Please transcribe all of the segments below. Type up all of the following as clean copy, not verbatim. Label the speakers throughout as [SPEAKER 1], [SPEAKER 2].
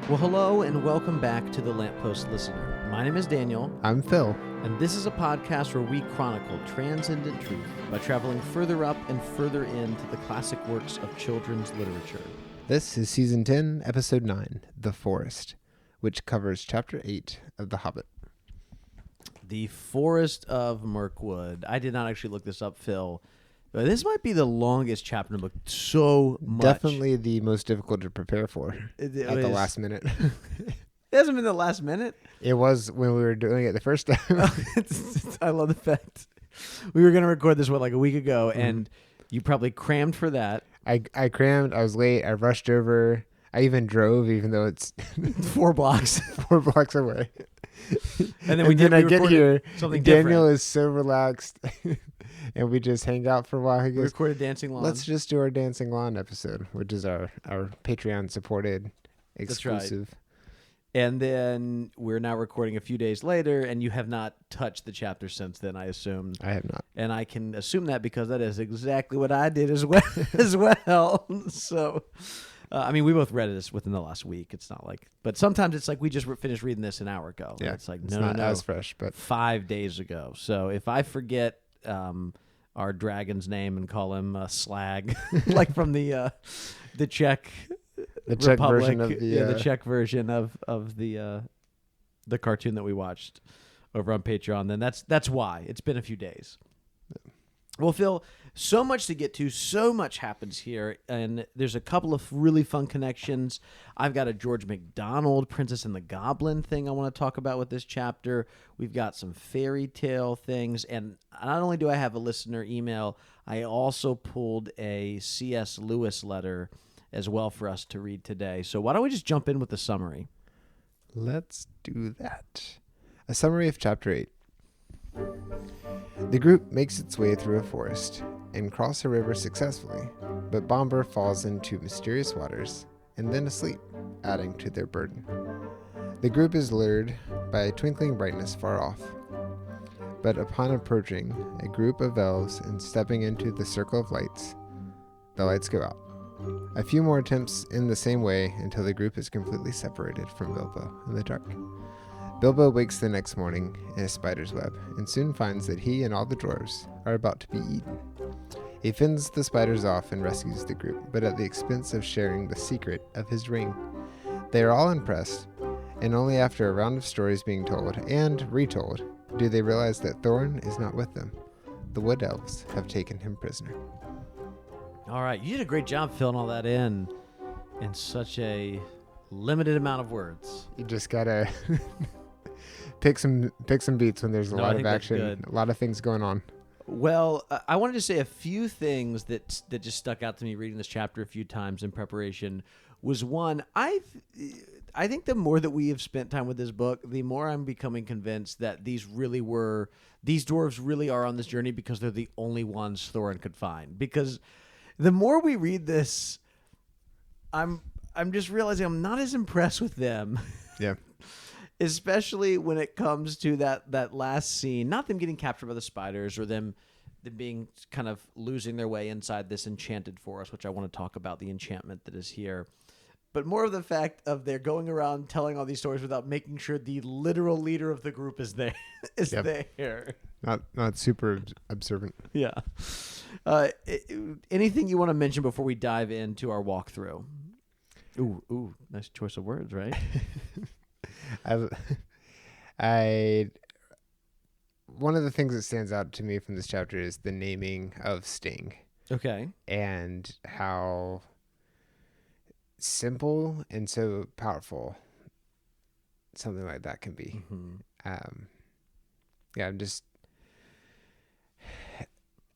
[SPEAKER 1] Well, hello and welcome back to the Lamppost Listener. My name is Daniel.
[SPEAKER 2] I'm Phil.
[SPEAKER 1] And this is a podcast where we chronicle transcendent truth by traveling further up and further into the classic works of children's literature.
[SPEAKER 2] This is Season 10, Episode 9, The Forest, which covers Chapter 8 of The Hobbit.
[SPEAKER 1] The Forest of Mirkwood. I did not actually look this up, Phil. This might be the longest chapter in the book. So much.
[SPEAKER 2] Definitely the most difficult to prepare for at the last minute.
[SPEAKER 1] It hasn't been the last minute.
[SPEAKER 2] It was when we were doing it the first time.
[SPEAKER 1] I love the fact we were going to record this like a week ago, and you probably crammed for that.
[SPEAKER 2] I crammed. I was late. I rushed over. I even drove, even though it's
[SPEAKER 1] 4 blocks
[SPEAKER 2] away.
[SPEAKER 1] And then we
[SPEAKER 2] get here.
[SPEAKER 1] Something
[SPEAKER 2] Daniel
[SPEAKER 1] different.
[SPEAKER 2] is so relaxed. And we just hang out for a while. He goes,
[SPEAKER 1] we recorded Dancing Lawn.
[SPEAKER 2] Let's just do our Dancing Lawn episode, which is our Patreon supported exclusive.
[SPEAKER 1] That's right. And then we're now recording a few days later, and you have not touched the chapter since then, I assume.
[SPEAKER 2] I have not.
[SPEAKER 1] And I can assume that because that is exactly what I did as well. So, I mean, we both read this within the last week. It's not like, but sometimes it's like we just finished reading this an hour ago.
[SPEAKER 2] Yeah,
[SPEAKER 1] it's like,
[SPEAKER 2] it's not as fresh, but
[SPEAKER 1] 5 days ago. So if I forget our dragon's name and call him Slag, like from the Czech Republic,
[SPEAKER 2] version of
[SPEAKER 1] the Czech version of the cartoon that we watched over on Patreon, then that's why. It's been a few days. Yeah. Well, Phil, so much to get to, so much happens here, and there's a couple of really fun connections. I've got a George MacDonald Princess and the Goblin thing I want to talk about with this chapter. We've got some fairy tale things, and not only do I have a listener email, I also pulled a C.S. Lewis letter as well for us to read today. So why don't we just jump in with the summary?
[SPEAKER 2] Let's do that. A summary of Chapter 8. The group makes its way through a forest and cross a river successfully, but Bomber falls into mysterious waters and then asleep, adding to their burden. The group is lured by a twinkling brightness far off, but upon approaching a group of elves and stepping into the circle of lights, the lights go out. A few more attempts in the same way until the group is completely separated from Bilbo in the dark. Bilbo wakes the next morning in a spider's web and soon finds that he and all the dwarves are about to be eaten. He fends the spiders off and rescues the group, but at the expense of sharing the secret of his ring. They are all impressed, and only after a round of stories being told and retold do they realize that Thorin is not with them. The wood elves have taken him prisoner.
[SPEAKER 1] All right, you did a great job filling all that in such a limited amount of words.
[SPEAKER 2] You just gotta pick some beats when there's a lot of action, a lot of things going on.
[SPEAKER 1] Well, I wanted to say a few things that just stuck out to me reading this chapter a few times in preparation. Was one, I think the more that we have spent time with this book, the more I'm becoming convinced that these dwarves really are on this journey because they're the only ones Thorin could find. Because the more we read this, I'm just realizing I'm not as impressed with them.
[SPEAKER 2] Yeah.
[SPEAKER 1] Especially when it comes to that last scene, not them getting captured by the spiders or them being kind of losing their way inside this enchanted forest, which I want to talk about, the enchantment that is here. But more of the fact of they're going around telling all these stories without making sure the literal leader of the group is there. There.
[SPEAKER 2] Not super observant.
[SPEAKER 1] Yeah. Anything you want to mention before we dive into our walkthrough? Ooh, nice choice of words, right?
[SPEAKER 2] One of the things that stands out to me from this chapter is the naming of Sting.
[SPEAKER 1] Okay.
[SPEAKER 2] And how simple and so powerful something like that can be. Mm-hmm.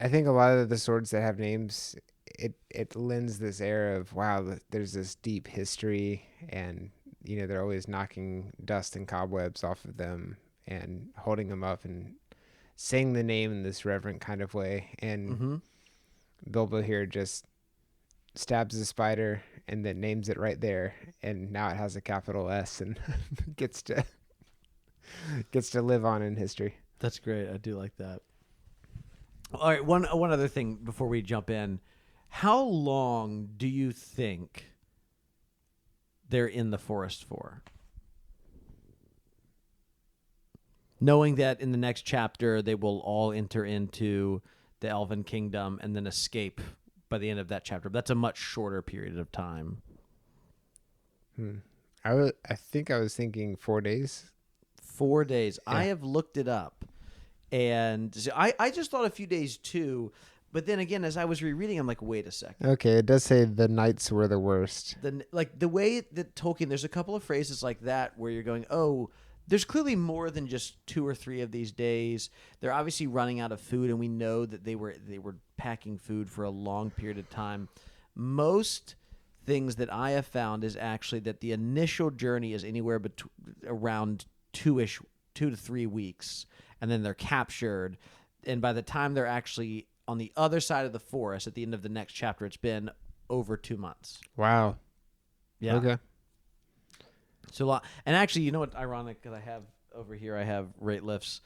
[SPEAKER 2] I think a lot of the swords that have names, it lends this air of, wow, there's this deep history, and they're always knocking dust and cobwebs off of them and holding them up and saying the name in this reverent kind of way. And Bilbo here just stabs the spider and then names it right there, and now it has a capital S and gets to live on in history.
[SPEAKER 1] That's great. I do like that. All right, one other thing before we jump in. How long do you think they're in the forest for. Knowing that in the next chapter they will all enter into the Elven Kingdom and then escape by the end of that chapter. That's a much shorter period of time.
[SPEAKER 2] I think I was thinking 4 days.
[SPEAKER 1] 4 days.
[SPEAKER 2] Yeah.
[SPEAKER 1] I have looked it up, and I just thought a few days too. But then again, as I was rereading, I'm like, wait a second.
[SPEAKER 2] Okay, it does say the nights were the worst.
[SPEAKER 1] The way that Tolkien, there's a couple of phrases like that where you're going, oh, there's clearly more than just 2 or 3 of these days. They're obviously running out of food, and we know that they were packing food for a long period of time. Most things that I have found is actually that the initial journey is anywhere around 2 to 3 weeks, and then they're captured. And by the time they're actually on the other side of the forest at the end of the next chapter, it's been over 2 months.
[SPEAKER 2] Wow.
[SPEAKER 1] Yeah.
[SPEAKER 2] Okay.
[SPEAKER 1] So, and actually, you know what? Ironic, because I have over here, I have Rateliff's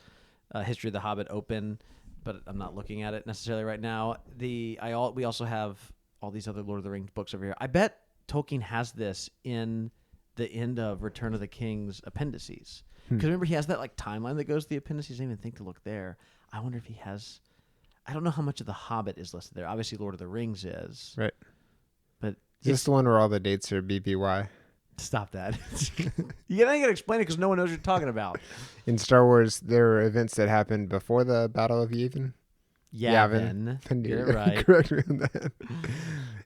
[SPEAKER 1] History of the Hobbit open, but I'm not looking at it necessarily right now. We also have all these other Lord of the Rings books over here. I bet Tolkien has this in the end of Return of the King's appendices. Because remember, he has that like timeline that goes to the appendices. I didn't even think to look there. I wonder if he has. I don't know how much of the Hobbit is listed there. Obviously, Lord of the Rings is.
[SPEAKER 2] Right.
[SPEAKER 1] But
[SPEAKER 2] Is this the one where all the dates are BBY?
[SPEAKER 1] Stop that. You gotta explain it because no one knows what you're talking about.
[SPEAKER 2] In Star Wars, there are events that happened before the Battle of Yavin.
[SPEAKER 1] Yavin. You're right.
[SPEAKER 2] Correct me on that.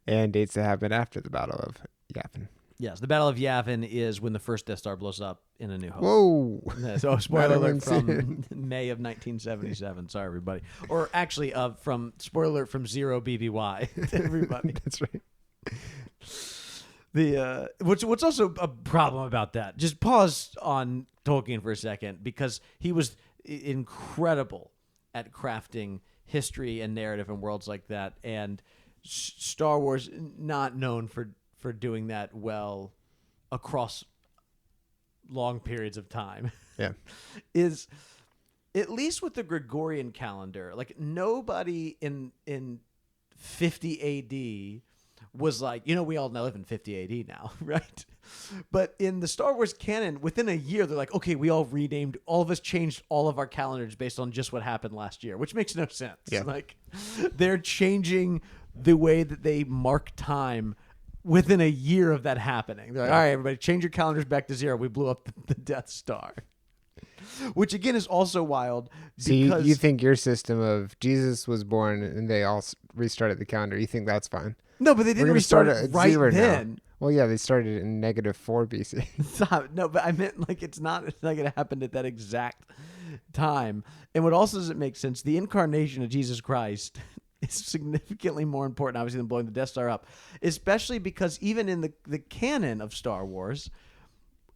[SPEAKER 2] And dates that happened after the Battle of Yavin.
[SPEAKER 1] Yes, the Battle of Yavin is when the first Death Star blows up in A New Hope.
[SPEAKER 2] Whoa.
[SPEAKER 1] So spoiler alert from May of 1977. Sorry, everybody. Or actually, from spoiler alert from 0 BBY. Everybody.
[SPEAKER 2] That's right.
[SPEAKER 1] What's also a problem about that, just pause on Tolkien for a second, because he was incredible at crafting history and narrative and worlds like that, and Star Wars not known for doing that well across long periods of time.
[SPEAKER 2] Yeah.
[SPEAKER 1] Is at least with the Gregorian calendar, like nobody in 50 AD was like, we all live in 50 AD now, right? But in the Star Wars canon, within a year, they're like, okay, we all renamed, all of us changed all of our calendars based on just what happened last year, which makes no sense.
[SPEAKER 2] Yeah.
[SPEAKER 1] Like, they're changing the way that they mark time within a year of that happening. They're like, all right, everybody, change your calendars back to 0. We blew up the Death Star. Which, again, is also wild.
[SPEAKER 2] So you think your system of Jesus was born and they all restarted the calendar, you think that's fine?
[SPEAKER 1] No, but they didn't restart it right then.
[SPEAKER 2] Now. Well, yeah, they started in -4 BC.
[SPEAKER 1] Stop. No, but I meant like it's not going to happen at that exact time. And what also doesn't make sense, the incarnation of Jesus Christ is significantly more important, obviously, than blowing the Death Star up, especially because even in the canon of Star Wars,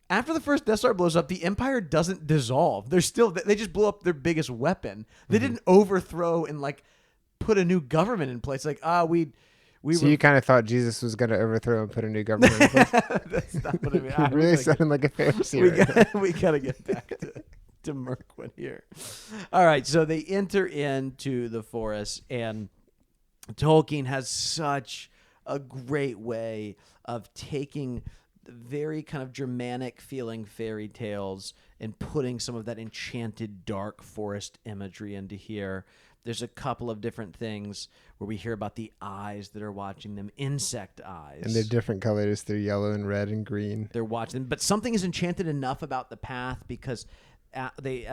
[SPEAKER 1] after the first Death Star blows up, the Empire doesn't dissolve. They just blew up their biggest weapon. They didn't overthrow and like put a new government in place. Like, so
[SPEAKER 2] you kind of thought Jesus was going to overthrow and put a new government in place?
[SPEAKER 1] That's not what I mean.
[SPEAKER 2] You really sounded like a Pharisee.
[SPEAKER 1] We got to get back to Mirkwood here. All right, so they enter into the forest, and Tolkien has such a great way of taking the very kind of Germanic feeling fairy tales and putting some of that enchanted dark forest imagery into here. There's a couple of different things where we hear about the eyes that are watching them, insect eyes.
[SPEAKER 2] And they're different colors. They're yellow and red and green.
[SPEAKER 1] They're watching them. But something is enchanted enough about the path because the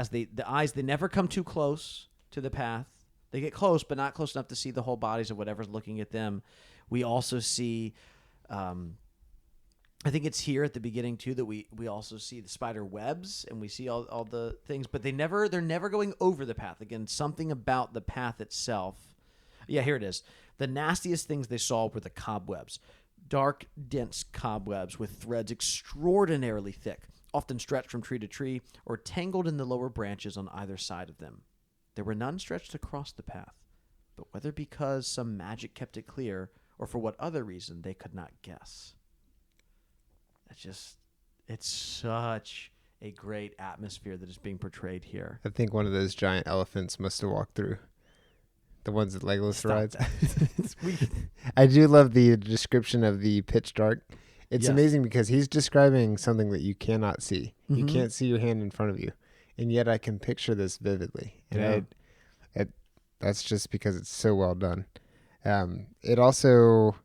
[SPEAKER 1] eyes, they never come too close to the path. They get close, but not close enough to see the whole bodies of whatever's looking at them. We also see... I think it's here at the beginning too that we also see the spider webs and we see all the things, but they're never going over the path. Again, something about the path itself. Yeah, here it is. The nastiest things they saw were the cobwebs. Dark, dense cobwebs with threads extraordinarily thick, often stretched from tree to tree or tangled in the lower branches on either side of them. There were none stretched across the path, but whether because some magic kept it clear or for what other reason they could not guess. It's such a great atmosphere that is being portrayed here.
[SPEAKER 2] I think one of those giant elephants must have walked through. The ones that Legolas rides. I do love the description of the pitch dark. It's
[SPEAKER 1] Yes.
[SPEAKER 2] amazing because he's describing something that you cannot see. You
[SPEAKER 1] Mhm.
[SPEAKER 2] can't see your hand in front of you, and yet I can picture this vividly. And that's just because it's so well done. It also,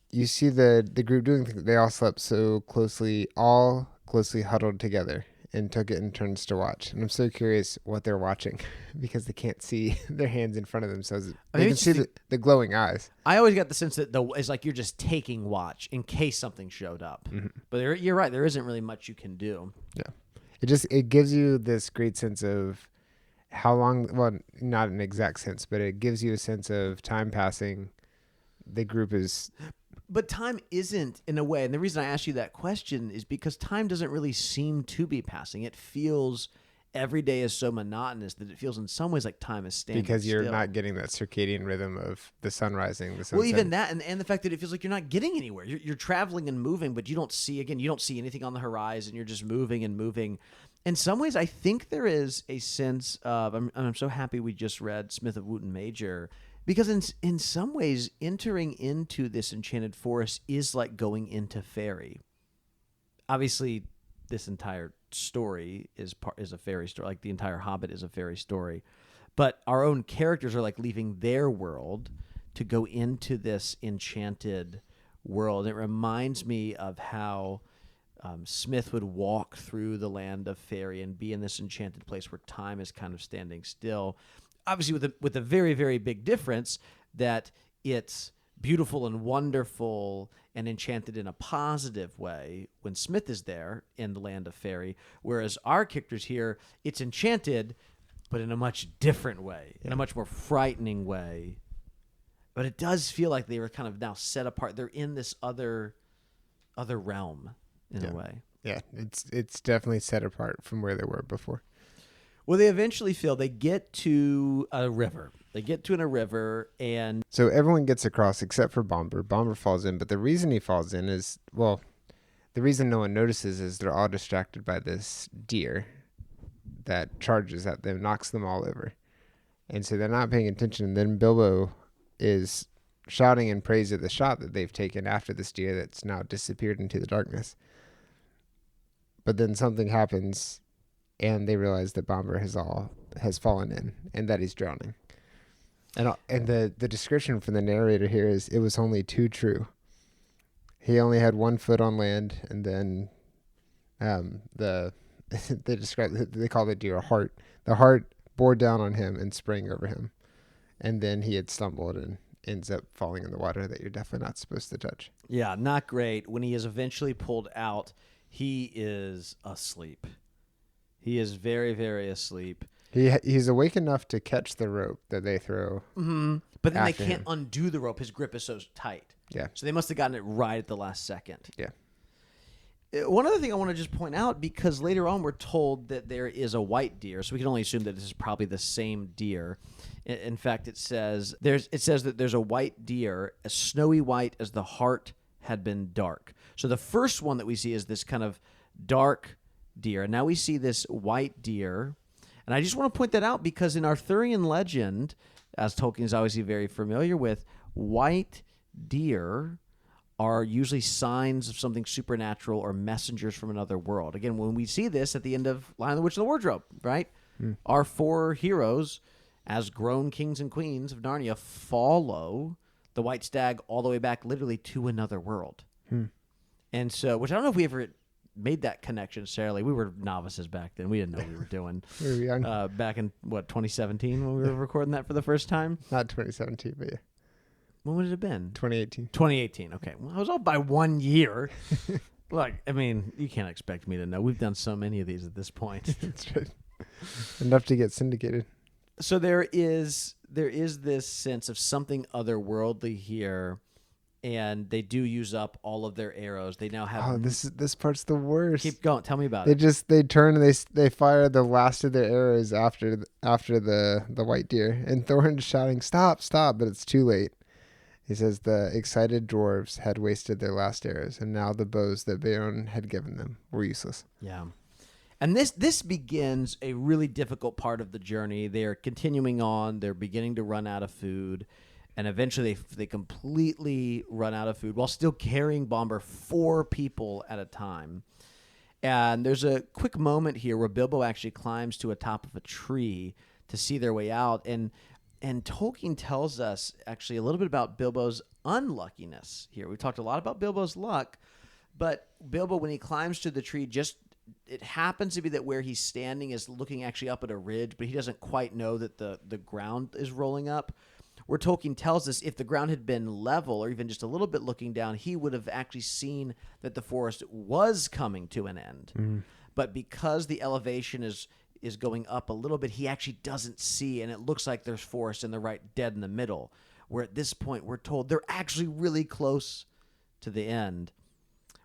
[SPEAKER 2] you see the group doing things. They all slept so closely, all closely huddled together, and took it in turns to watch. And I'm so curious what they're watching because they can't see their hands in front of themselves. They can see the glowing eyes.
[SPEAKER 1] I always got the sense that it's like you're just taking watch in case something showed up.
[SPEAKER 2] Mm-hmm.
[SPEAKER 1] But you're right. There isn't really much you can do.
[SPEAKER 2] Yeah. It gives you this great sense of how long, well, not an exact sense, but it gives you a sense of time passing. The group is...
[SPEAKER 1] But time isn't, in a way, and the reason I asked you that question is because time doesn't really seem to be passing. It feels, every day is so monotonous that it feels in some ways like time is standing
[SPEAKER 2] because you're
[SPEAKER 1] still.
[SPEAKER 2] not getting that circadian rhythm of the sun rising, the sun
[SPEAKER 1] Well, even
[SPEAKER 2] setting.
[SPEAKER 1] that, and the fact that it feels like you're not getting anywhere. You're traveling and moving, but you don't see anything on the horizon. You're just moving and moving. In some ways, I think there is a sense of, I'm so happy we just read Smith of Wootton Major, because in some ways, entering into this enchanted forest is like going into fairy. Obviously, this entire story is a fairy story. Like the entire Hobbit is a fairy story, but our own characters are like leaving their world to go into this enchanted world. It reminds me of how Smith would walk through the land of fairy and be in this enchanted place where time is kind of standing still. Obviously, with a very, very big difference that it's beautiful and wonderful and enchanted in a positive way when Smith is there in the land of fairy, whereas our characters here, it's enchanted, but in a much different way, in a much more frightening way. But it does feel like they were kind of now set apart. They're in this other realm in a way.
[SPEAKER 2] Yeah, it's definitely set apart from where they were before.
[SPEAKER 1] Well, they eventually they get to a river. They get to a river, and
[SPEAKER 2] So everyone gets across except for Bomber. Bomber falls in, but the reason he falls in is, well, the reason no one notices is they're all distracted by this deer that charges at them, knocks them all over. And so they're not paying attention. And then Bilbo is shouting in praise of the shot that they've taken after this deer that's now disappeared into the darkness. But then something happens, and they realize that Bomber has fallen in and that he's drowning. And the description from the narrator here is, it was only too true. He only had 1 foot on land, and then they call the deer a heart. The heart bore down on him and sprang over him, and then he had stumbled and ends up falling in the water that you're definitely not supposed to touch.
[SPEAKER 1] yeah, not great. When he is eventually pulled out, he is asleep. He is very, very asleep.
[SPEAKER 2] He's awake enough to catch the rope that they throw.
[SPEAKER 1] Mm-hmm. But then they
[SPEAKER 2] After
[SPEAKER 1] can't
[SPEAKER 2] him.
[SPEAKER 1] undo the rope. His grip is so tight.
[SPEAKER 2] Yeah.
[SPEAKER 1] So they must have gotten it right at the last second.
[SPEAKER 2] Yeah.
[SPEAKER 1] One other thing I want to just point out, because later on we're told that there is a white deer, so we can only assume that this is probably the same deer. In fact, it says that there's a white deer, as snowy white as the heart had been dark. So the first one that we see is this kind of dark deer, and now we see this white deer. And I just want to point that out because in Arthurian legend, as Tolkien is obviously very familiar with, white deer are usually signs of something supernatural or messengers from another world. Again, when we see this at the end of Lion, the Witch, and the Wardrobe, right? Our 4 heroes, as grown kings and queens of Narnia, follow the white stag all the way back literally to another world. And so, which I don't know if we ever made that connection necessarily. We were novices back then. We didn't know what we were doing.
[SPEAKER 2] We were young.
[SPEAKER 1] Back in, 2017 when we were recording that for the first time?
[SPEAKER 2] Not 2017, but yeah.
[SPEAKER 1] When would it have been?
[SPEAKER 2] 2018.
[SPEAKER 1] 2018. Okay. Well, I was off by 1 year. Look, I mean, you can't expect me to know. We've done so many of these at this point.
[SPEAKER 2] That's right. Enough to get syndicated.
[SPEAKER 1] So there is this sense of something otherworldly here, and they do use up all of their arrows. They now have.
[SPEAKER 2] Oh, this part's the worst.
[SPEAKER 1] Keep going. Tell me about it.
[SPEAKER 2] They turn and they fire the last of their arrows after the white deer, and Thorin's shouting, "Stop, stop!" But it's too late. He says the excited dwarves had wasted their last arrows, and now the bows that Beorn had given them were useless.
[SPEAKER 1] Yeah. And this begins a really difficult part of the journey. They're continuing on. They're beginning to run out of food. And eventually they completely run out of food while still carrying Bomber 4 people at a time. And there's a quick moment here where Bilbo actually climbs to a top of a tree to see their way out. And Tolkien tells us actually a little bit about Bilbo's unluckiness here. We talked a lot about Bilbo's luck, but Bilbo, when he climbs to the tree, it happens to be that where he's standing is looking actually up at a ridge, but he doesn't quite know that the ground is rolling up. Where Tolkien tells us if the ground had been level or even just a little bit looking down, he would have actually seen that the forest was coming to an end. Mm. But because the elevation is going up a little bit, he actually doesn't see, and it looks like there's forest and they're right dead in the middle. Where at this point we're told they're actually really close to the end.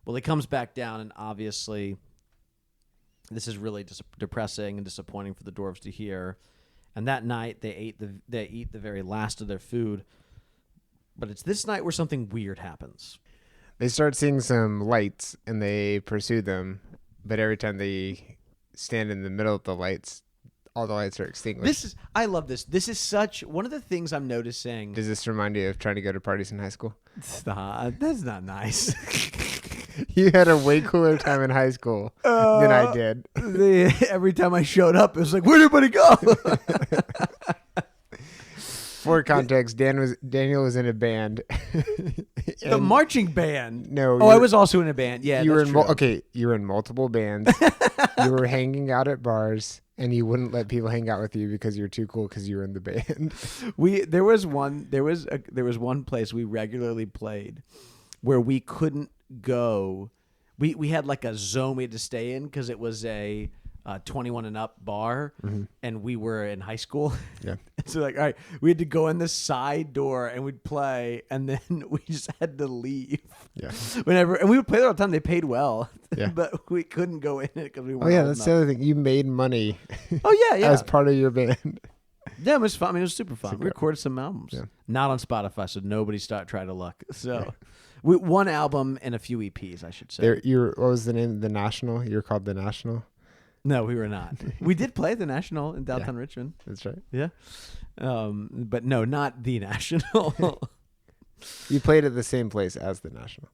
[SPEAKER 1] Well, he comes back down, and obviously this is really depressing and disappointing for the dwarves to hear. And that night, they eat the very last of their food. But it's this night where something weird happens.
[SPEAKER 2] They start seeing some lights, and they pursue them. But every time they stand in the middle of the lights, all the lights are extinguished.
[SPEAKER 1] I love this. This is such one of the things I'm noticing.
[SPEAKER 2] Does this remind you of trying to go to parties in high school?
[SPEAKER 1] Stop. That's not nice.
[SPEAKER 2] You had a way cooler time in high school than I did.
[SPEAKER 1] Every time I showed up, it was like, where'd everybody go?
[SPEAKER 2] For context, Daniel was in a band.
[SPEAKER 1] The marching band.
[SPEAKER 2] No.
[SPEAKER 1] Oh, I was also in a band. Yeah,
[SPEAKER 2] you were
[SPEAKER 1] that's true.
[SPEAKER 2] Okay, you were in multiple bands. You were hanging out at bars, and you wouldn't let people hang out with you because you were too cool because you were in the band.
[SPEAKER 1] There was one place we regularly played where we couldn't go. We had like a zone we had to stay in because it was a 21 and up bar, and we were in high school.
[SPEAKER 2] Yeah.
[SPEAKER 1] So like, all right, we had to go in the side door and we'd play, and then we just had to leave.
[SPEAKER 2] Yeah.
[SPEAKER 1] And we would play there all the time. They paid well,
[SPEAKER 2] yeah.
[SPEAKER 1] But we couldn't go in it because we weren't.
[SPEAKER 2] Oh yeah,
[SPEAKER 1] old
[SPEAKER 2] that's
[SPEAKER 1] enough.
[SPEAKER 2] the other thing. You made money.
[SPEAKER 1] Oh yeah.
[SPEAKER 2] As part of your band.
[SPEAKER 1] Yeah, it was fun. I mean, it was super fun. We recorded some albums.
[SPEAKER 2] Yeah.
[SPEAKER 1] Not on Spotify, so nobody try to look. So, one album and a few EPs, I should say.
[SPEAKER 2] What was the name? The National? You were called The National?
[SPEAKER 1] No, we were not. We did play the National in downtown Richmond.
[SPEAKER 2] That's right.
[SPEAKER 1] Yeah. But no, not the National.
[SPEAKER 2] You played at the same place as the National.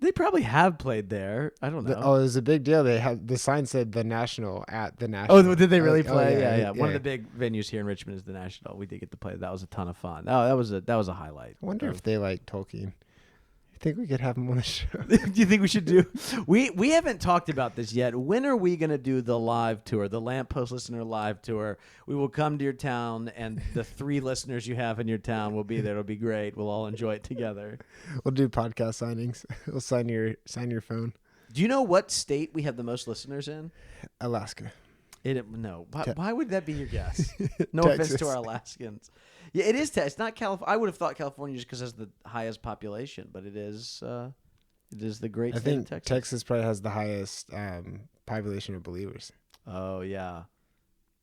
[SPEAKER 1] They probably have played there. I don't know.
[SPEAKER 2] It was a big deal. They had the sign said the National at the National.
[SPEAKER 1] Oh, did they really play?
[SPEAKER 2] Oh,
[SPEAKER 1] yeah. One of the big venues here in Richmond is the National. We did get to play. That was a ton of fun. Oh, that was a highlight.
[SPEAKER 2] I wonder if they like Tolkien. I think we could have them on the show.
[SPEAKER 1] Do you think we should do? We haven't talked about this yet. When are we going to do the live tour, the Lamppost Listener live tour? We will come to your town, and the 3 listeners you have in your town will be there. It'll be great. We'll all enjoy it together.
[SPEAKER 2] We'll do podcast signings. We'll sign your phone.
[SPEAKER 1] Do you know what state we have the most listeners in?
[SPEAKER 2] Alaska.
[SPEAKER 1] No. Why would that be your guess? No
[SPEAKER 2] Texas.
[SPEAKER 1] offense to our Alaskans. Yeah, it is. It's not California. I would have thought California just because it has the highest population, but it is the great state of Texas.
[SPEAKER 2] Texas probably has the highest population of believers.
[SPEAKER 1] Oh yeah.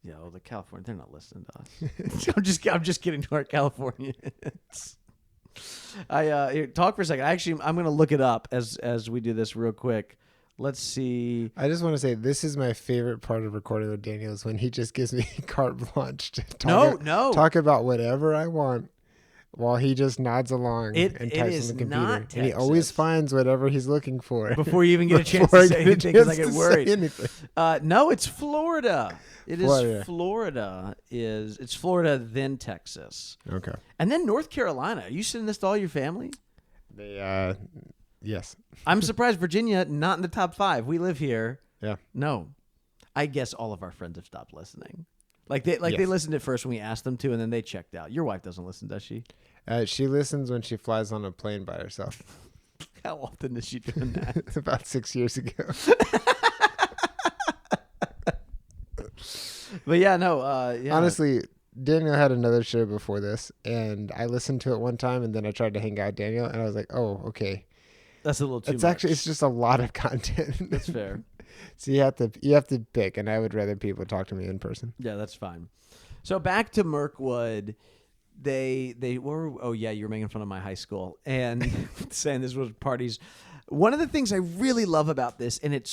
[SPEAKER 1] Yeah, well, the California, they're not listening to us. I'm just kidding to our Californians. Here, talk for a second. Actually, I'm going to look it up as we do this real quick. Let's see.
[SPEAKER 2] I just want to say this is my favorite part of recording with Daniel is when he just gives me carte blanche to talk about whatever I want while he just nods along and types on the computer. And he always finds whatever he's looking for.
[SPEAKER 1] Before you even get a chance to say anything because I get worried. No, it's Florida. It is Florida. It's Florida, then Texas.
[SPEAKER 2] Okay.
[SPEAKER 1] And then North Carolina. Are you sending this to all your family?
[SPEAKER 2] Yes.
[SPEAKER 1] I'm surprised Virginia not in the top 5. We live here.
[SPEAKER 2] Yeah.
[SPEAKER 1] No. I guess all of our friends have stopped listening. They listened at first when we asked them to, and then they checked out. Your wife doesn't listen, does she?
[SPEAKER 2] She listens when she flies on a plane by herself.
[SPEAKER 1] How often is she doing that?
[SPEAKER 2] It's about 6 years ago.
[SPEAKER 1] But yeah, no.
[SPEAKER 2] Honestly, Daniel had another show before this, and I listened to it one time, and then I tried to hang out with Daniel, and I was like, oh, okay.
[SPEAKER 1] That's a little too much.
[SPEAKER 2] It's just a lot of content.
[SPEAKER 1] That's fair.
[SPEAKER 2] So you have to pick, and I would rather people talk to me in person.
[SPEAKER 1] Yeah, that's fine. So back to Mirkwood, they were. Oh yeah, you were making fun of my high school and saying this was parties. One of the things I really love about this, and it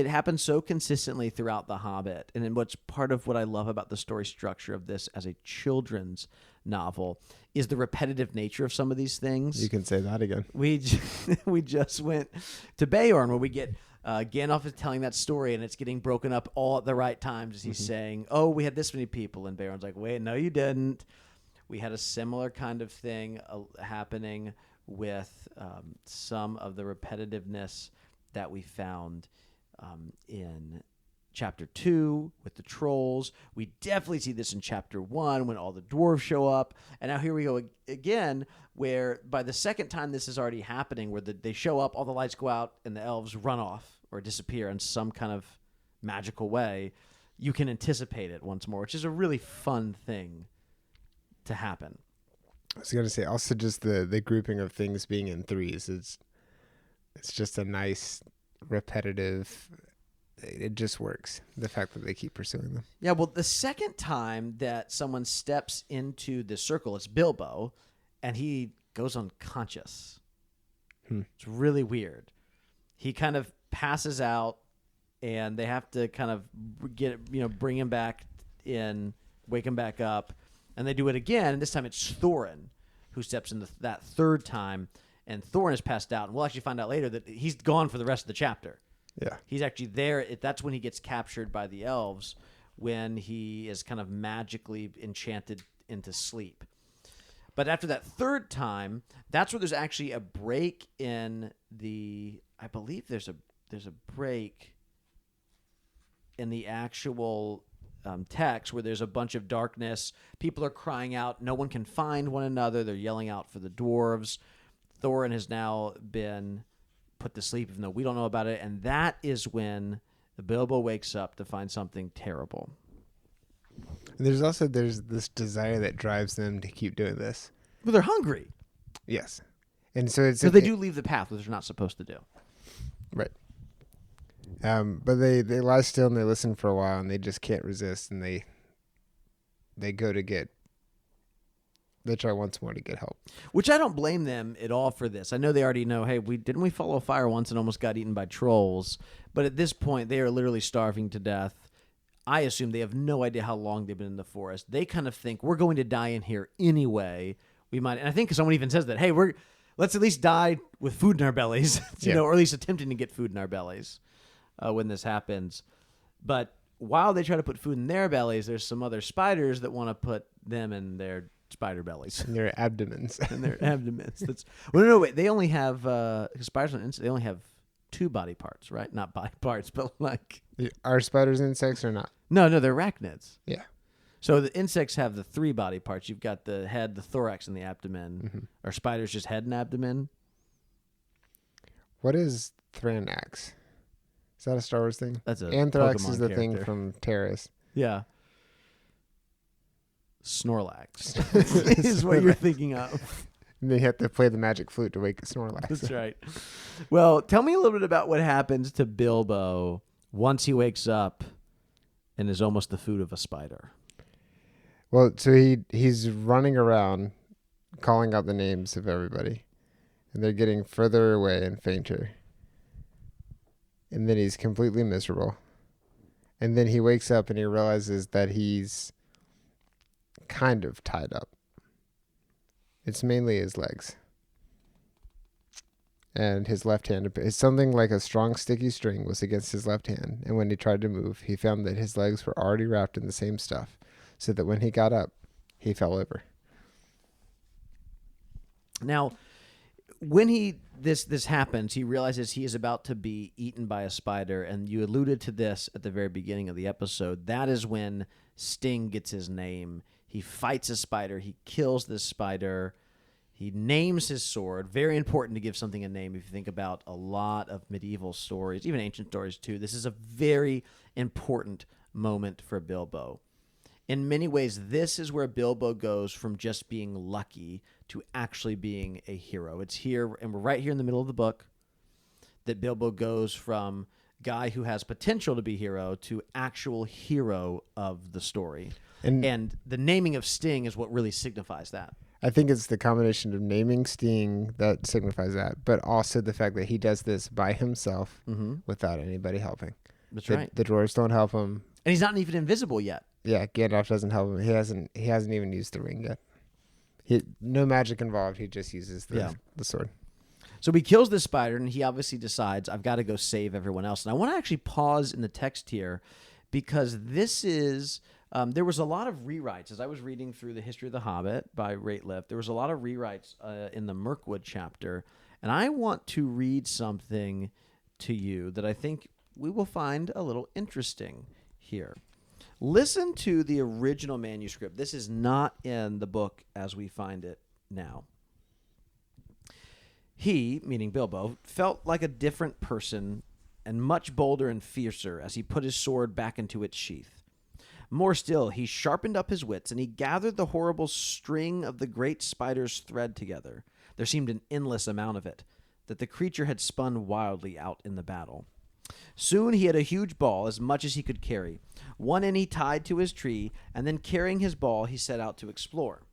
[SPEAKER 1] happens so consistently throughout The Hobbit, and then what's part of what I love about the story structure of this as a children's novel is the repetitive nature of some of these things.
[SPEAKER 2] You can say that again.
[SPEAKER 1] We just went to Beorn where we get Gandalf is telling that story and it's getting broken up all at the right times as he's saying, oh, we had this many people. And Beorn's like, wait, no, you didn't. We had a similar kind of thing happening with some of the repetitiveness that we found in Chapter 2 with the trolls. We definitely see this in Chapter 1 when all the dwarves show up. And now here we go again, where by the second time this is already happening, where they show up, all the lights go out, and the elves run off or disappear in some kind of magical way. You can anticipate it once more, which is a really fun thing to happen.
[SPEAKER 2] I was going to say also just the grouping of things being in threes. It's just a nice repetitive. It just works. The fact that they keep pursuing them.
[SPEAKER 1] Yeah, well, the second time that someone steps into the circle, it's Bilbo, and he goes unconscious. It's really weird. He kind of passes out, and they have to kind of bring him back in, wake him back up, and they do it again. And this time it's Thorin who steps in that third time, and Thorin is passed out. And we'll actually find out later that he's gone for the rest of the chapter.
[SPEAKER 2] Yeah.
[SPEAKER 1] He's actually there. That's when he gets captured by the elves, when he is kind of magically enchanted into sleep. But after that third time, that's where there's actually a break in I believe there's a break in the actual text where there's a bunch of darkness. People are crying out. No one can find one another. They're yelling out for the dwarves. Thorin has now been put to sleep, even though we don't know about it, and that is when the Bilbo wakes up to find something terrible.
[SPEAKER 2] And there's this desire that drives them to keep doing this.
[SPEAKER 1] Well, they're hungry.
[SPEAKER 2] Yes, and so
[SPEAKER 1] they do leave the path, which they're not supposed to do.
[SPEAKER 2] Right. But they lie still and they listen for a while and they just can't resist, and they go to get. They try once more to get help. Which
[SPEAKER 1] I don't blame them at all for this. I know they already know, hey, didn't we follow a fire once and almost got eaten by trolls? But at this point, they are literally starving to death. I assume they have no idea how long they've been in the forest. They kind of think, we're going to die in here anyway. We might, and I think someone even says that, hey, let's at least die with food in our bellies, or at least attempting to get food in our bellies when this happens. But while they try to put food in their bellies, there's some other spiders that want to put them in their spider bellies.
[SPEAKER 2] And their abdomens.
[SPEAKER 1] Wait. They only have spiders and insects. They only have 2 body parts, right? Not body parts, but like.
[SPEAKER 2] Are spiders insects or not?
[SPEAKER 1] No, they're arachnids.
[SPEAKER 2] Yeah.
[SPEAKER 1] So the insects have the 3 body parts. You've got the head, the thorax, and the abdomen. Mm-hmm. Are spiders just head and abdomen?
[SPEAKER 2] What is Thranax? Is that a Star Wars thing?
[SPEAKER 1] That's a
[SPEAKER 2] Anthrax
[SPEAKER 1] Pokemon
[SPEAKER 2] is the
[SPEAKER 1] character.
[SPEAKER 2] thing from Terrace.
[SPEAKER 1] Yeah. Snorlax is what you're thinking of.
[SPEAKER 2] And they have to play the magic flute to wake Snorlax.
[SPEAKER 1] That's right. Well, tell me a little bit about what happens to Bilbo once he wakes up and is almost the food of a spider.
[SPEAKER 2] Well, so he's running around calling out the names of everybody, and they're getting further away and fainter. And then he's completely miserable. And then he wakes up and he realizes that he's kind of tied up. It's mainly his legs. And his left hand, it's something like a strong sticky string was against his left hand. And when he tried to move, he found that his legs were already wrapped in the same stuff, so that when he got up, he fell over.
[SPEAKER 1] Now, when this happens, he realizes he is about to be eaten by a spider, and you alluded to this at the very beginning of the episode. That is when Sting gets his name. He fights a spider. He kills this spider. He names his sword. Very important to give something a name if you think about a lot of medieval stories, even ancient stories too. This is a very important moment for Bilbo. In many ways, this is where Bilbo goes from just being lucky to actually being a hero. It's here, and we're right here in the middle of the book, that Bilbo goes from guy who has potential to be hero to actual hero of the story. And the naming of Sting is what really signifies that.
[SPEAKER 2] I think it's the combination of naming Sting that signifies that, but also the fact that he does this by himself without anybody helping.
[SPEAKER 1] That's right.
[SPEAKER 2] The dwarves don't help him.
[SPEAKER 1] And he's not even invisible yet.
[SPEAKER 2] Yeah, Gandalf doesn't help him. He hasn't even used the ring yet. No magic involved. He just uses the sword.
[SPEAKER 1] So he kills this spider, and he obviously decides, I've got to go save everyone else. And I want to actually pause in the text here, because this is, there was a lot of rewrites. As I was reading through the History of the Hobbit by Rateliff, there was a lot of rewrites in the Mirkwood chapter. And I want to read something to you that I think we will find a little interesting here. Listen to the original manuscript. This is not in the book as we find it now. He, meaning Bilbo, felt like a different person and much bolder and fiercer as he put his sword back into its sheath. More still, he sharpened up his wits, and he gathered the horrible string of the great spider's thread together. There seemed an endless amount of it, that the creature had spun wildly out in the battle. Soon he had a huge ball, as much as he could carry. One end he tied to his tree, and then carrying his ball, he set out to explore.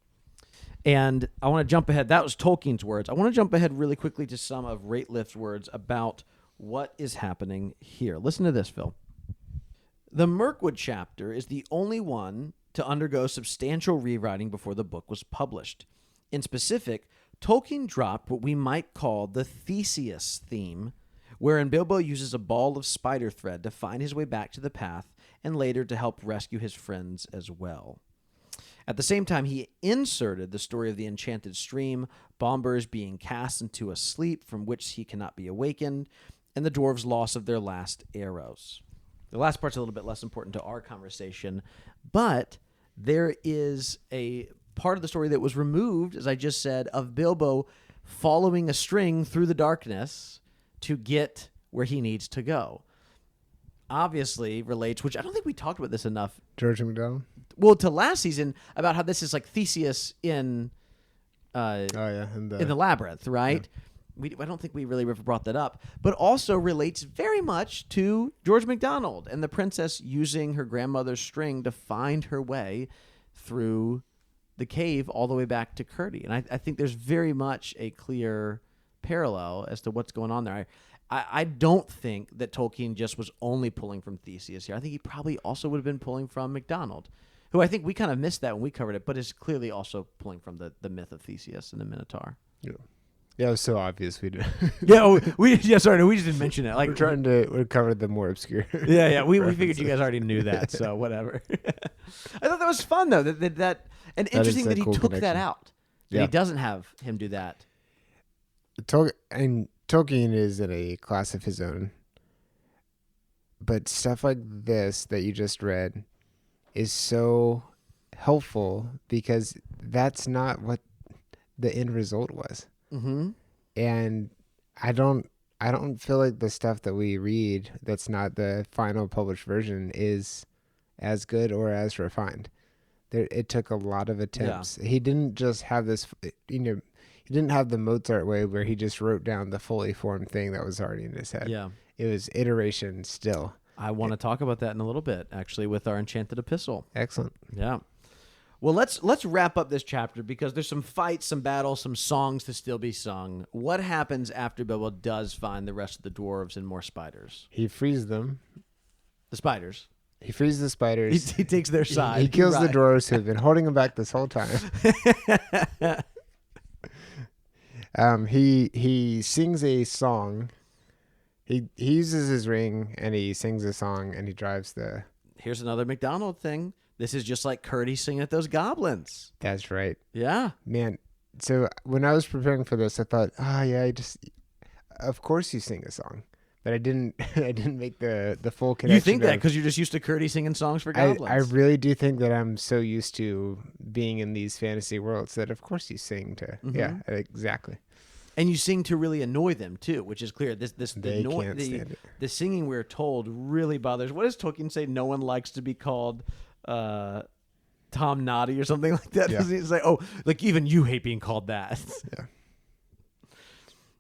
[SPEAKER 1] And I want to jump ahead. That was Tolkien's words. I want to jump ahead really quickly to some of Rateliff's words about what is happening here. Listen to this, Phil. The Mirkwood chapter is the only one to undergo substantial rewriting before the book was published. In specific, Tolkien dropped what we might call the Theseus theme, wherein Bilbo uses a ball of spider thread to find his way back to the path and later to help rescue his friends as well. At the same time, he inserted the story of the enchanted stream, Bombers being cast into a sleep from which he cannot be awakened, and the dwarves' loss of their last arrows. The last part's a little bit less important to our conversation, but there is a part of the story that was removed, as I just said, of Bilbo following a string through the darkness to get where he needs to go. Obviously relates, which I don't think we talked about this enough.
[SPEAKER 2] George McDonald?
[SPEAKER 1] Well, to last season, about how this is like Theseus in in the Labyrinth, right? Yeah. I don't think we really ever brought that up, but also relates very much to George MacDonald and the princess using her grandmother's string to find her way through the cave all the way back to Curdy. And I think there's very much a clear parallel as to what's going on there. I don't think that Tolkien just was only pulling from Theseus here. I think he probably also would have been pulling from MacDonald, who I think we kind of missed that when we covered it, but is clearly also pulling from the myth of Theseus and the Minotaur.
[SPEAKER 2] Yeah. Yeah, it was so obvious we did.
[SPEAKER 1] we just didn't mention it. Like
[SPEAKER 2] we covered the more obscure.
[SPEAKER 1] Yeah. We figured you guys already knew that, so whatever. I thought that was fun though. That and interesting that he took connection. That out. That he doesn't have him do that.
[SPEAKER 2] Tolkien is in a class of his own, but stuff like this that you just read is so helpful because that's not what the end result was.
[SPEAKER 1] Mm-hmm.
[SPEAKER 2] And I don't feel like the stuff that we read that's not the final published version is as good or as refined. It took a lot of attempts. Yeah. He didn't just have this, he didn't have the Mozart way where he just wrote down the fully formed thing that was already in his head.
[SPEAKER 1] Yeah.
[SPEAKER 2] It was iteration still.
[SPEAKER 1] I want to talk about that in a little bit, actually, with our Enchanted Epistle.
[SPEAKER 2] Excellent.
[SPEAKER 1] Yeah. Well, let's wrap up this chapter because there's some fights, some battles, some songs to still be sung. What happens after Bilbo does find the rest of the dwarves and more spiders?
[SPEAKER 2] He frees them.
[SPEAKER 1] The spiders.
[SPEAKER 2] He frees the spiders.
[SPEAKER 1] He takes their side.
[SPEAKER 2] He kills the dwarves who have been holding him back this whole time. He sings a song. He uses his ring and he sings a song and he drives the...
[SPEAKER 1] Here's another MacDonald thing. This is just like Curdy singing at those goblins.
[SPEAKER 2] That's right.
[SPEAKER 1] Yeah.
[SPEAKER 2] Man, so when I was preparing for this, I thought, of course you sing a song. But I didn't make the full connection.
[SPEAKER 1] You think that because you're just used to Curdy singing songs for goblins.
[SPEAKER 2] I really do think that I'm so used to being in these fantasy worlds that of course you sing to. Mm-hmm. Yeah, exactly.
[SPEAKER 1] And you sing to really annoy them too, which is clear.
[SPEAKER 2] They can't stand it.
[SPEAKER 1] The singing, we're told, really bothers. What does Tolkien say? No one likes to be called Tom Noddy or something like that. Yeah. He's like, like even you hate being called that.
[SPEAKER 2] Yeah.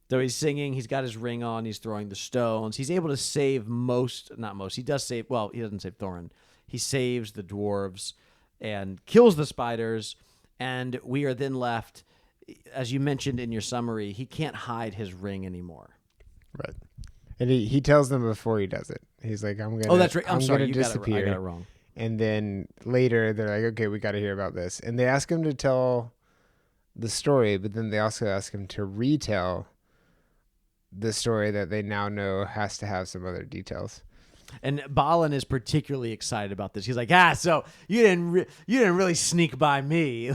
[SPEAKER 1] So he's singing. He's got his ring on. He's throwing the stones. He's able to save He does save. Well, he doesn't save Thorin. He saves the dwarves and kills the spiders. And we are then left, as you mentioned in your summary, he can't hide his ring anymore.
[SPEAKER 2] Right. And he tells them before he does it. He's like, I'm gonna.
[SPEAKER 1] Oh, that's right. I'm sorry. You
[SPEAKER 2] disappear.
[SPEAKER 1] I got it wrong.
[SPEAKER 2] And then later they're like, okay, we got to hear about this. And they ask him to tell the story, but then they also ask him to retell the story that they now know has to have some other details.
[SPEAKER 1] And Balin is particularly excited about this. He's like, so you didn't really sneak by me,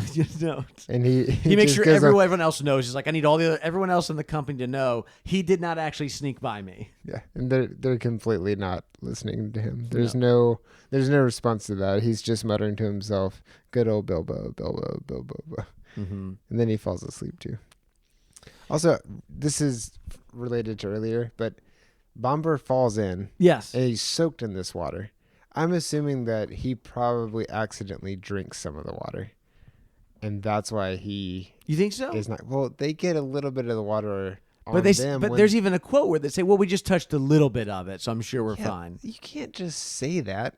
[SPEAKER 2] And he
[SPEAKER 1] makes
[SPEAKER 2] just
[SPEAKER 1] sure
[SPEAKER 2] goes on-
[SPEAKER 1] everyone else knows. He's like, I need everyone else in the company to know he did not actually sneak by me.
[SPEAKER 2] Yeah, and they're completely not listening to him. There's no response to that. He's just muttering to himself, "Good old Bilbo, Bilbo, Bilbo."
[SPEAKER 1] Mm-hmm.
[SPEAKER 2] And then he falls asleep too. Also, this is related to earlier, but Bomber falls in.
[SPEAKER 1] Yes.
[SPEAKER 2] And he's soaked in this water. I'm assuming that he probably accidentally drinks some of the water. And that's why he
[SPEAKER 1] You think so?
[SPEAKER 2] is not. Well, they get a little bit of the water on
[SPEAKER 1] But
[SPEAKER 2] them.
[SPEAKER 1] there's even a quote where they say, "Well, we just touched a little bit of it, so I'm sure we're fine."
[SPEAKER 2] You can't just say that.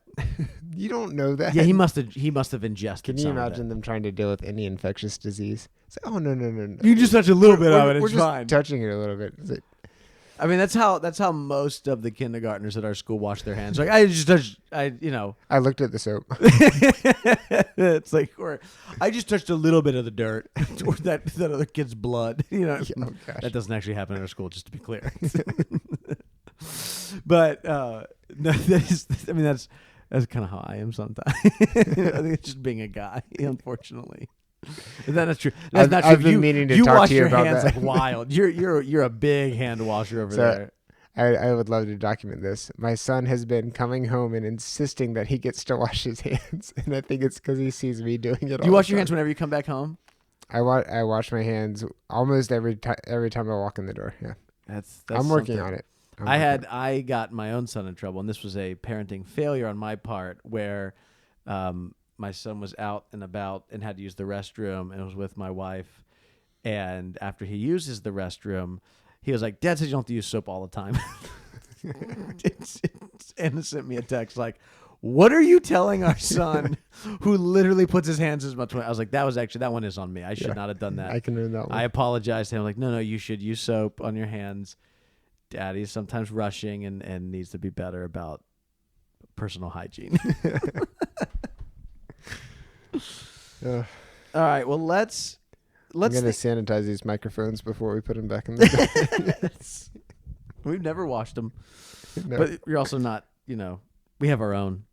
[SPEAKER 2] You don't know that.
[SPEAKER 1] Yeah, he must have ingested.
[SPEAKER 2] Can you
[SPEAKER 1] some of
[SPEAKER 2] imagine them trying to deal with any infectious disease? Say, oh no.
[SPEAKER 1] it. You just touch a little bit of it.
[SPEAKER 2] We're
[SPEAKER 1] It's
[SPEAKER 2] just
[SPEAKER 1] fine.
[SPEAKER 2] touching it a little bit. It's like,
[SPEAKER 1] I mean, that's how most of the kindergartners at our school wash their hands. Like, I just touched,
[SPEAKER 2] I looked at the soap.
[SPEAKER 1] it's like, or I just touched a little bit of the dirt or that other kid's blood.
[SPEAKER 2] Oh, gosh.
[SPEAKER 1] That doesn't actually happen in our school, just to be clear. But no, that's kind of how I am sometimes. I think it's just being a guy, unfortunately. That's true. That's not true.
[SPEAKER 2] I've been meaning to
[SPEAKER 1] you
[SPEAKER 2] talk
[SPEAKER 1] wash
[SPEAKER 2] to you
[SPEAKER 1] your
[SPEAKER 2] about
[SPEAKER 1] hands
[SPEAKER 2] that.
[SPEAKER 1] like wild. You're a big hand washer over there.
[SPEAKER 2] I would love to document this. My son has been coming home and insisting that he gets to wash his hands, and I think it's because he sees me doing it.
[SPEAKER 1] You wash your hands whenever you come back home?
[SPEAKER 2] I wash my hands almost every time I walk in the door. Yeah,
[SPEAKER 1] that's
[SPEAKER 2] I'm working on it.
[SPEAKER 1] I got my own son in trouble, and this was a parenting failure on my part, where my son was out and about and had to use the restroom, and was with my wife. And after he uses the restroom, he was like, "Dad says you don't have to use soap all the time." And sent me a text like, "What are you telling our son who literally puts his hands as much?" I was like, that one is on me. I should not have done that.
[SPEAKER 2] I can own that one.
[SPEAKER 1] I apologized to him. Like, no, you should use soap on your hands. Daddy's sometimes rushing and needs to be better about personal hygiene. All right. Well, let's.
[SPEAKER 2] I'm gonna sanitize these microphones before we put them back in the bag.
[SPEAKER 1] We've never washed them,
[SPEAKER 2] No.
[SPEAKER 1] but you're also not. We have our own.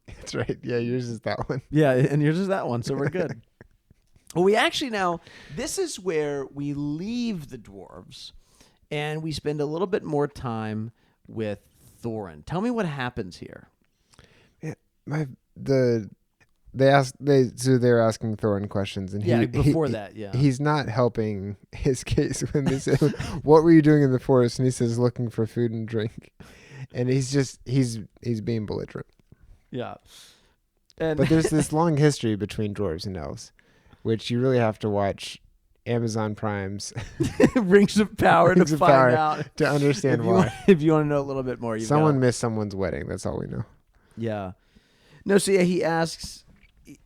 [SPEAKER 2] That's right. Yeah, yours is that one.
[SPEAKER 1] Yeah, and yours is that one, so we're good. Well, we actually now. This is where we leave the dwarves, and we spend a little bit more time with Thorin. Tell me what happens here.
[SPEAKER 2] Yeah, they're asking Thorin questions, and he's not helping his case when they say, "What were you doing in the forest?" And he says, "Looking for food and drink," and he's being belligerent.
[SPEAKER 1] Yeah,
[SPEAKER 2] but there's this long history between dwarves and elves, which you really have to watch Amazon Prime's
[SPEAKER 1] Rings of Power to find out,
[SPEAKER 2] to understand why.
[SPEAKER 1] If you want to know a little bit more,
[SPEAKER 2] someone missed someone's wedding. That's all we know.
[SPEAKER 1] Yeah, no. So yeah, he asks.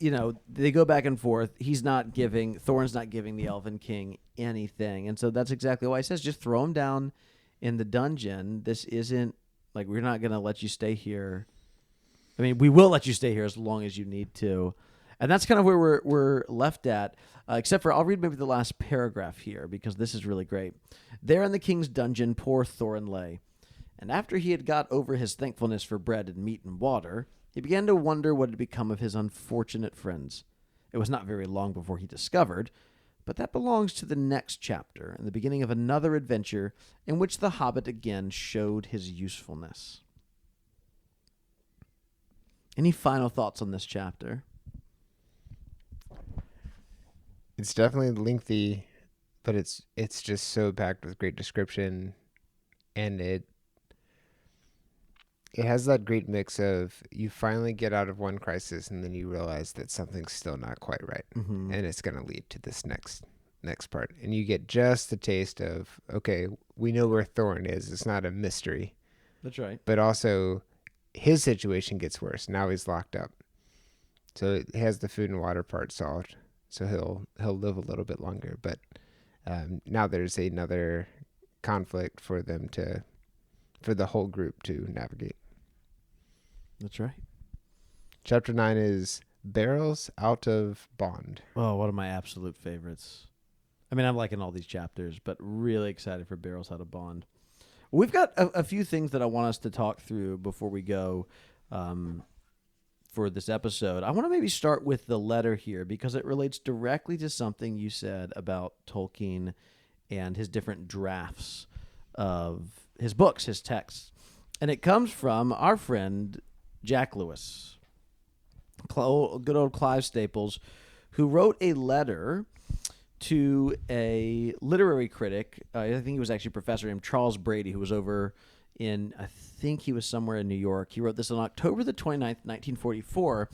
[SPEAKER 1] They go back and forth. Thorin's not giving the Elven King anything. And so that's exactly why he says, just throw him down in the dungeon. This isn't like, we're not going to let you stay here. I mean, we will let you stay here as long as you need to. And that's kind of where we're left at, except for, I'll read maybe the last paragraph here because this is really great. There in the king's dungeon, poor Thorin lay. And after he had got over his thankfulness for bread and meat and water, he began to wonder what had become of his unfortunate friends. It was not very long before he discovered, but that belongs to the next chapter and the beginning of another adventure in which the Hobbit again showed his usefulness. Any final thoughts on this chapter?
[SPEAKER 2] It's definitely lengthy, but it's just so packed with great description, and it has that great mix of you finally get out of one crisis and then you realize that something's still not quite right, and it's going to lead to this next part, and you get just the taste of, okay, we know where Thorin is. It's not a mystery.
[SPEAKER 1] That's right.
[SPEAKER 2] But also his situation gets worse. Now he's locked up, so it has the food and water part solved, so he'll live a little bit longer. But now there's another conflict for the whole group to navigate.
[SPEAKER 1] That's right.
[SPEAKER 2] Chapter 9 is Barrels Out of Bond.
[SPEAKER 1] Oh, one of my absolute favorites. I mean, I'm liking all these chapters, but really excited for Barrels How to Bond. We've got a few things that I want us to talk through before we go for this episode. I want to maybe start with the letter here because it relates directly to something you said about Tolkien and his different drafts of his books, his texts. And it comes from our friend Jack Lewis, good old Clive Staples, who wrote a letter to a literary critic. I think he was actually a professor named Charles Brady, who was over in, I think he was somewhere in New York. He wrote this on October the 29th, 1944.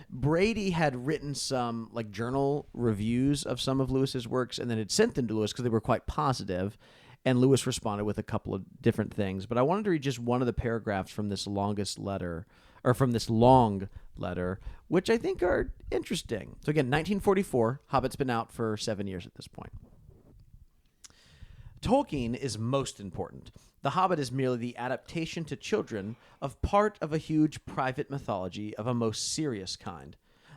[SPEAKER 1] Brady had written some like journal reviews of some of Lewis's works and then had sent them to Lewis because they were quite positive. And Lewis responded with a couple of different things. But I wanted to read just one of the paragraphs from this longest letter, or from this long letter, which I think are interesting. So again, 1944, Hobbit's been out for 7 years at this point. Tolkien is most important. The Hobbit is merely the adaptation to children of part of a huge private mythology of a most serious kind.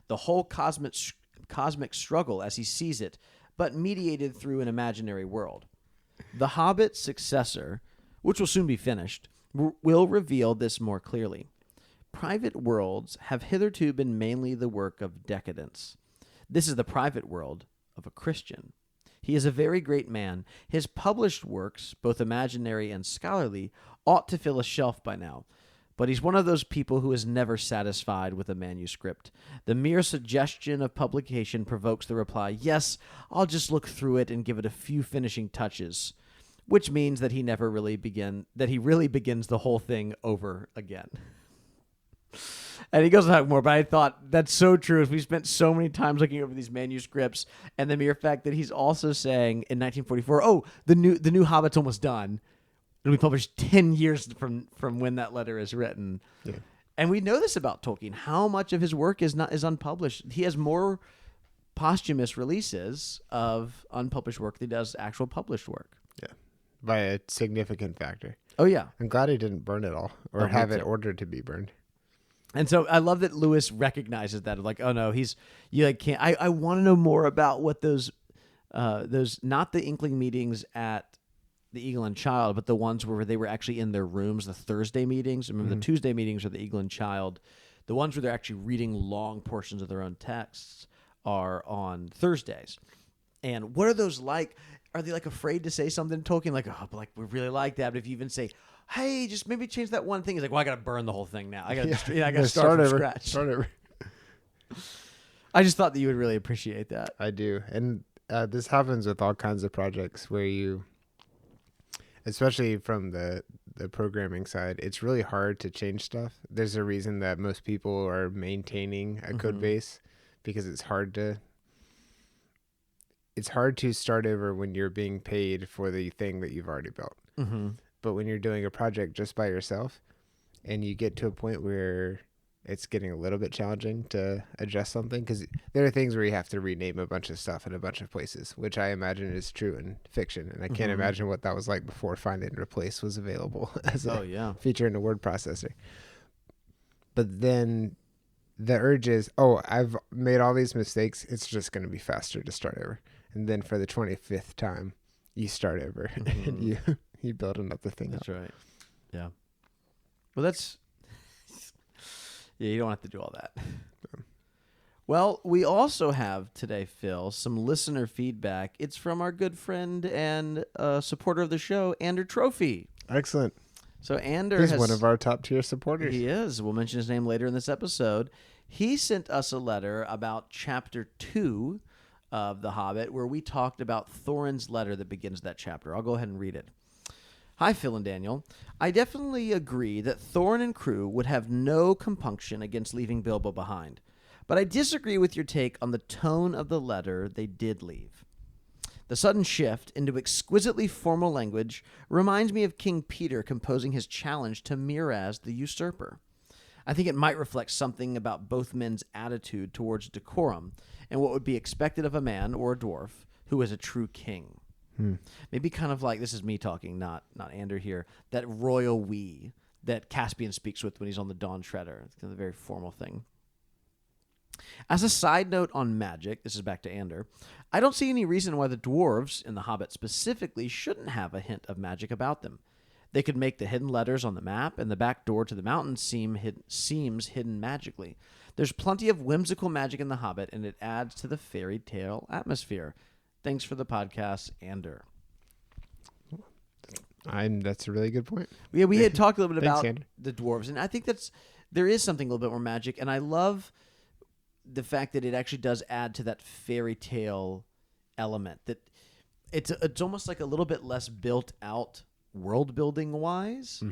[SPEAKER 1] The whole cosmic struggle as he sees it, but mediated through an imaginary world. The Hobbit's successor, which will soon be finished, will reveal this more clearly. Private worlds have hitherto been mainly the work of decadents. This is the private world of a Christian. He is a very great man. His published works, both imaginary and scholarly, ought to fill a shelf by now. But he's one of those people who is never satisfied with a manuscript. The mere suggestion of publication provokes the reply, "Yes, I'll just look through it and give it a few finishing touches," which means that he really begins the whole thing over again. And he goes on more, but I thought that's so true. As we spent so many times looking over these manuscripts, and the mere fact that he's also saying in 1944, "Oh, the new Hobbit's almost done. It'll be published 10 years from when that letter is written."
[SPEAKER 2] Yeah.
[SPEAKER 1] And we know this about Tolkien. How much of his work is unpublished? He has more posthumous releases of unpublished work than he does actual published work.
[SPEAKER 2] Yeah. By a significant factor.
[SPEAKER 1] Oh yeah.
[SPEAKER 2] I'm glad he didn't burn it all or have it ordered to be burned.
[SPEAKER 1] And so I love that Lewis recognizes that, like, oh no, can't. I want to know more about what those not the Inkling meetings at the Eagle and Child, but the ones where they were actually in their rooms, the Thursday meetings. Remember, the Tuesday meetings are the Eagle and Child. The ones where they're actually reading long portions of their own texts are on Thursdays. And what are those like? Are they like afraid to say something to Tolkien? Like, oh, but like we really like that. But if you even say, "Hey, just maybe change that one thing," he's like, "Well, I got to burn the whole thing now. I got to start from scratch."
[SPEAKER 2] Start over.
[SPEAKER 1] I just thought that you would really appreciate that.
[SPEAKER 2] I do, and this happens with all kinds of projects where you, especially from the programming side, it's really hard to change stuff. There's a reason that most people are maintaining a code base because it's hard to start over when you're being paid for the thing that you've already built.
[SPEAKER 1] Mm-hmm.
[SPEAKER 2] But when you're doing a project just by yourself and you get to a point where it's getting a little bit challenging to adjust something, because there are things where you have to rename a bunch of stuff in a bunch of places, which I imagine is true in fiction. And I can't imagine what that was like before Find and Replace was available as a feature in a word processor. But then the urge is, oh, I've made all these mistakes. It's just going to be faster to start over. And then for the 25th time, you start over and you build another thing.
[SPEAKER 1] That's right. Yeah. Well, you don't have to do all that. Well, we also have today, Phil, some listener feedback. It's from our good friend and supporter of the show, Ander Trophy.
[SPEAKER 2] Excellent.
[SPEAKER 1] So Ander
[SPEAKER 2] He's one of our top tier supporters.
[SPEAKER 1] He is. We'll mention his name later in this episode. He sent us a letter about chapter 2 of The Hobbit, where we talked about Thorin's letter that begins that chapter. I'll go ahead and read it. Hi, Phil and Daniel. I definitely agree that Thorin and crew would have no compunction against leaving Bilbo behind, but I disagree with your take on the tone of the letter they did leave. The sudden shift into exquisitely formal language reminds me of King Peter composing his challenge to Miraz the usurper. I think it might reflect something about both men's attitude towards decorum and what would be expected of a man or a dwarf who is a true king. Maybe kind of like, this is me talking, not Ander here, that royal we that Caspian speaks with when he's on the Dawn Treader. It's kind of a very formal thing. As a side note on magic, this is back to Ander, I don't see any reason why the dwarves, in The Hobbit specifically, shouldn't have a hint of magic about them. They could make the hidden letters on the map, and the back door to the mountain seems hidden magically. There's plenty of whimsical magic in The Hobbit, and it adds to the fairy tale atmosphere. Thanks for the podcast, Ander.
[SPEAKER 2] That's a really good point.
[SPEAKER 1] Yeah, we had talked a little bit
[SPEAKER 2] Thanks,
[SPEAKER 1] about
[SPEAKER 2] Ander.
[SPEAKER 1] the dwarves, and I think there is something a little bit more magic, and I love the fact that it actually does add to that fairy tale element. That it's almost like a little bit less built out world building wise,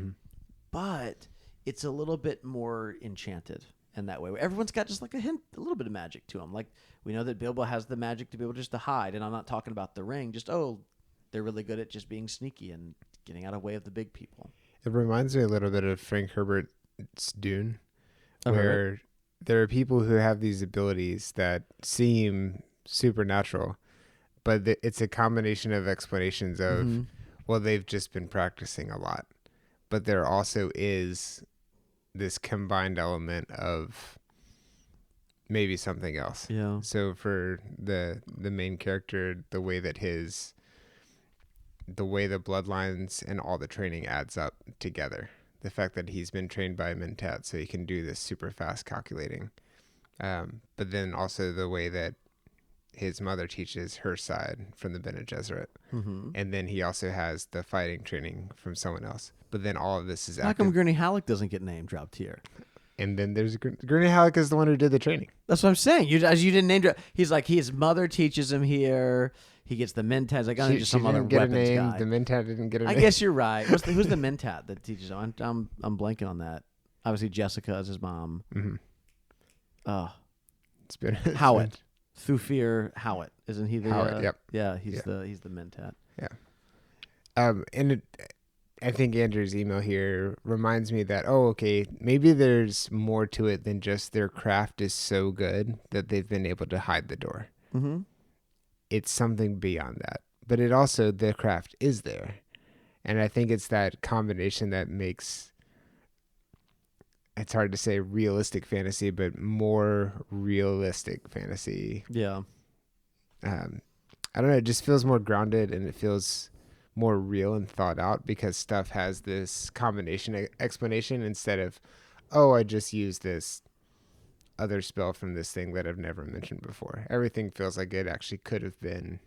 [SPEAKER 1] but it's a little bit more enchanted in that way. Everyone's got just like a little bit of magic to them. Like we know that Bilbo has the magic to be able just to hide, and I'm not talking about the ring. Just they're really good at just being sneaky and getting out of the way of the big people.
[SPEAKER 2] It reminds me a little bit of Frank Herbert's Dune,
[SPEAKER 1] Okay.
[SPEAKER 2] where there are people who have these abilities that seem supernatural, but it's a combination of explanations of, well, they've just been practicing a lot. But there also is this combined element of maybe something else.
[SPEAKER 1] Yeah.
[SPEAKER 2] So for the main character, the way the bloodlines and all the training adds up together. The fact that he's been trained by Mentat, so he can do this super fast calculating. But then also the way that his mother teaches her side from the Bene Gesserit. And then he also has the fighting training from someone else. But then all of this is
[SPEAKER 1] How come Gurney Halleck doesn't get name dropped here?
[SPEAKER 2] And then there's Gurney Halleck is the one who did the training.
[SPEAKER 1] That's what I'm saying. You didn't name drop. He's like his mother teaches him here. He gets the Mentat. Like just some other
[SPEAKER 2] get
[SPEAKER 1] weapons
[SPEAKER 2] a name.
[SPEAKER 1] guy.
[SPEAKER 2] The Mentat didn't get a
[SPEAKER 1] I
[SPEAKER 2] name.
[SPEAKER 1] guess you're right. Who's the Mentat that teaches him? I'm blanking on that. Obviously Jessica is his mom. Oh,
[SPEAKER 2] It's been
[SPEAKER 1] Howitt. Thufir Howitt, isn't he the
[SPEAKER 2] Howitt, yep.
[SPEAKER 1] Yeah, he's the Mentat.
[SPEAKER 2] Yeah. I think Andrew's email here reminds me that, okay, maybe there's more to it than just their craft is so good that they've been able to hide the door. It's something beyond that. But it also, the craft is there. And I think it's that combination that makes, it's hard to say realistic fantasy, but more realistic fantasy.
[SPEAKER 1] Yeah.
[SPEAKER 2] I don't know, it just feels more grounded and it feels more real and thought out because stuff has this combination explanation instead of, I just used this other spell from this thing that I've never mentioned before. Everything feels like it actually could have been,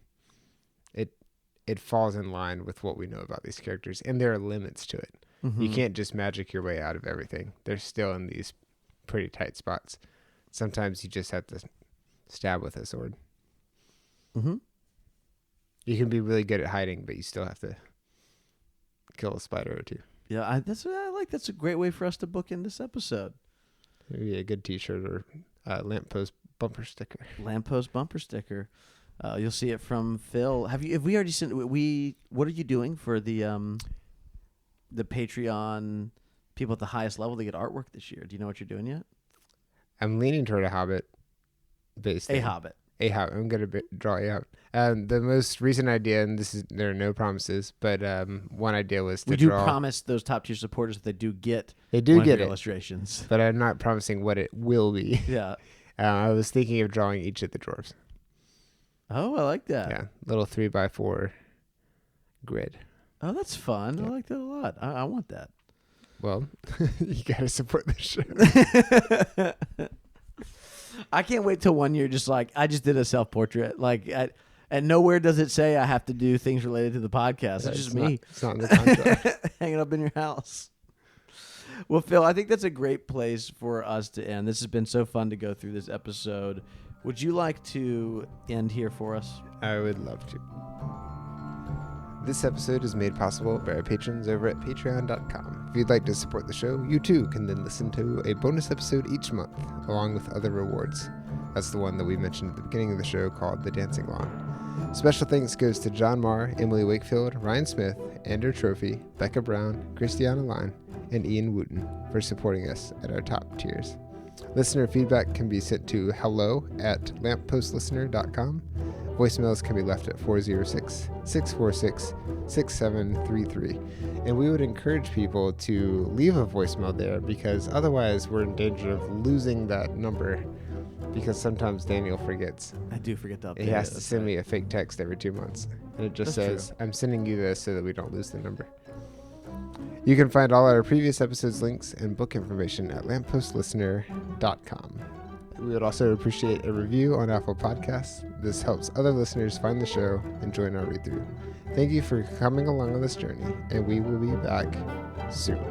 [SPEAKER 2] it falls in line with what we know about these characters, and there are limits to it. You can't just magic your way out of everything. They're still in these pretty tight spots. Sometimes you just have to stab with a sword. You can be really good at hiding, but you still have to kill a spider or two.
[SPEAKER 1] Yeah, that's what I like. That's a great way for us to book in this episode.
[SPEAKER 2] Maybe a good T-shirt or lamppost bumper sticker.
[SPEAKER 1] Lamppost bumper sticker. You'll see it from Phil. Have we already sent? What are you doing for the Patreon people at the highest level to get artwork this year? Do you know what you're doing yet?
[SPEAKER 2] I'm leaning toward a Hobbit based.
[SPEAKER 1] A Hobbit.
[SPEAKER 2] A Hobbit. I'm gonna draw a Hobbit. The most recent idea, and there are no promises, but one idea was to draw.
[SPEAKER 1] We do promise those top tier supporters that they do get.
[SPEAKER 2] They do get
[SPEAKER 1] illustrations,
[SPEAKER 2] but I'm not promising what it will be.
[SPEAKER 1] Yeah.
[SPEAKER 2] I was thinking of drawing each of the dwarves.
[SPEAKER 1] Oh, I like that.
[SPEAKER 2] Yeah, little 3x4 grid.
[SPEAKER 1] Oh, that's fun.
[SPEAKER 2] Yeah.
[SPEAKER 1] I like that a lot. I want that.
[SPEAKER 2] Well, you gotta support the show.
[SPEAKER 1] I can't wait till 1 year. Just like I just did a self portrait. Like, and nowhere does it say I have to do things related to the podcast. It's just me.
[SPEAKER 2] It's not in the contract.
[SPEAKER 1] Hanging up in your house. Well, Phil, I think that's a great place for us to end. This has been so fun to go through this episode. Would you like to end here for us?
[SPEAKER 2] I would love to. This episode is made possible by our patrons over at patreon.com. If you'd like to support the show, you too can then listen to a bonus episode each month, along with other rewards. That's the one that we mentioned at the beginning of the show called The Dancing Lawn. Special thanks goes to John Marr, Emily Wakefield, Ryan Smith, Andrew Trophy, Becca Brown, Christiana Line, and Ian Wooten for supporting us at our top tiers. Listener feedback can be sent to hello@lamppostlistener.com. Voicemails can be left at 406-646-6733. And we would encourage people to leave a voicemail there because otherwise we're in danger of losing that number because sometimes Daniel forgets.
[SPEAKER 1] I do forget to update
[SPEAKER 2] He has
[SPEAKER 1] it.
[SPEAKER 2] to send me a fake text every 2 months. And it just
[SPEAKER 1] That's
[SPEAKER 2] says, I'm sending you this so that we don't lose the number. You can find all our previous episodes, links, and book information at lampostlistener.com. We would also appreciate a review on Apple Podcasts. This helps other listeners find the show and join our read-through. Thank you for coming along on this journey, and we will be back soon.